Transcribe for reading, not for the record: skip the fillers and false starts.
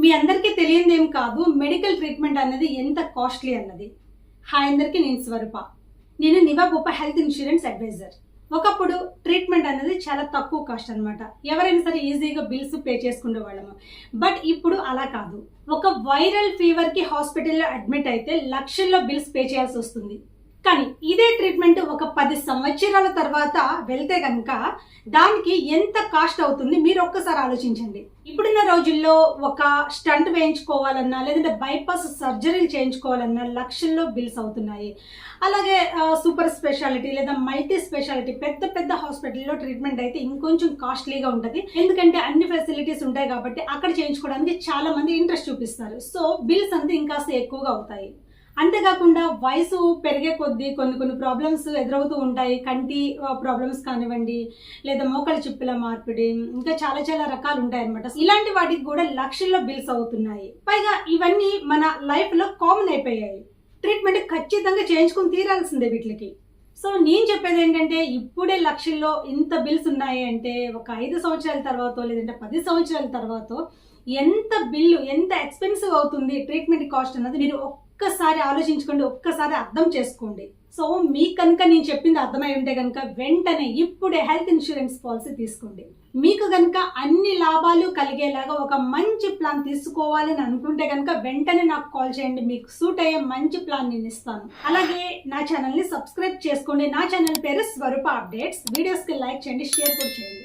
మీ అందరికీ తెలియదేం కాదు medical treatment అనేది ఎంత కాస్ట్లీ అన్నది. హాయ్ అందరికీ, నేను స్వరూప. నేను నివాబోప హెల్త్ ఇన్సూరెన్స్ అడ్వైజర్. ఒకప్పుడు ట్రీట్మెంట్ అనేది చాలా తక్కువ కాస్ట్ అనమాట. ఎవరైనా సరే ఈజీగా బిల్స్ పే చేసుకునే వాళ్ళము. బట్ ఇప్పుడు అలా కాదు. ఒక వైరల్ ఫీవర్ కి హాస్పిటల్లో అడ్మిట్ అయితే లక్షల్లో బిల్స్ పే చేయాల్సి వస్తుంది. కానీ ఇదే ట్రీట్మెంట్ ఒక 10 సంవత్సరాల తర్వాత వెళ్తే కనుక దానికి ఎంత కాస్ట్ అవుతుంది మీరు ఒక్కసారి ఆలోచించండి. ఇప్పుడున్న రోజుల్లో ఒక స్టంట్ వేయించుకోవాలన్నా లేదంటే బైపాస్ సర్జరీలు చేయించుకోవాలన్నా లక్షల్లో బిల్స్ అవుతున్నాయి. అలాగే సూపర్ స్పెషాలిటీ లేదా మల్టీ స్పెషాలిటీ పెద్ద పెద్ద హాస్పిటల్లో ట్రీట్మెంట్ అయితే ఇంకొంచెం కాస్ట్లీగా ఉంటుంది. ఎందుకంటే అన్ని ఫెసిలిటీస్ ఉంటాయి కాబట్టి అక్కడ చేయించుకోవడానికి చాలా మంది ఇంట్రెస్ట్ చూపిస్తారు. సో బిల్స్ అంతా ఇంకాస్త ఎక్కువగా అవుతాయి. అంతేకాకుండా వయసు పెరిగే కొద్దీ కొన్ని ప్రాబ్లమ్స్ ఎదురవుతూ ఉంటాయి. కంటి ప్రాబ్లమ్స్ కానివ్వండి, లేదా మోకాలి చిప్పుల మార్పిడి, ఇంకా చాలా రకాలు ఉంటాయి అన్నమాట. ఇలాంటి వాటికి కూడా లక్షల్లో బిల్స్ అవుతున్నాయి. పైగా ఇవన్నీ మన లైఫ్ లో కామన్ అయిపోయాయి. ట్రీట్మెంట్ ఖచ్చితంగా చేయించుకుని తీరాల్సిందే వీటికి. సో నేను చెప్పేది ఏంటంటే, ఇప్పుడే లక్షల్లో ఇంత బిల్స్ ఉన్నాయి అంటే ఒక 5 సంవత్సరాల తర్వాత లేదంటే 10 సంవత్సరాల తర్వాత ఎంత బిల్లు, ఎంత ఎక్స్పెన్సివ్ అవుతుంది ట్రీట్మెంట్ కాస్ట్ అన్నది మీరు ఒక్కసారి ఆలోచించుకోండి, ఒక్కసారి అర్థం చేసుకోండి. సో మీకు కనుక నేను చెప్పింది అర్థమై ఉంటే కనుక వెంటనే ఇప్పుడే హెల్త్ ఇన్సూరెన్స్ పాలసీ తీసుకోండి. మీకు కనుక అన్ని లాభాలు కలిగేలాగా ఒక మంచి ప్లాన్ తీసుకోవాలని అనుకుంటే కనుక వెంటనే నాకు కాల్ చేయండి. మీకు సూట్ అయ్యే మంచి ప్లాన్ నేను ఇస్తాను. అలాగే నా ఛానల్ని సబ్స్క్రైబ్ చేసుకోండి. నా ఛానల్ పేరు స్వరూప అప్డేట్స్. వీడియోస్కి లైక్ చేయండి, షేర్ కూడా చేయండి.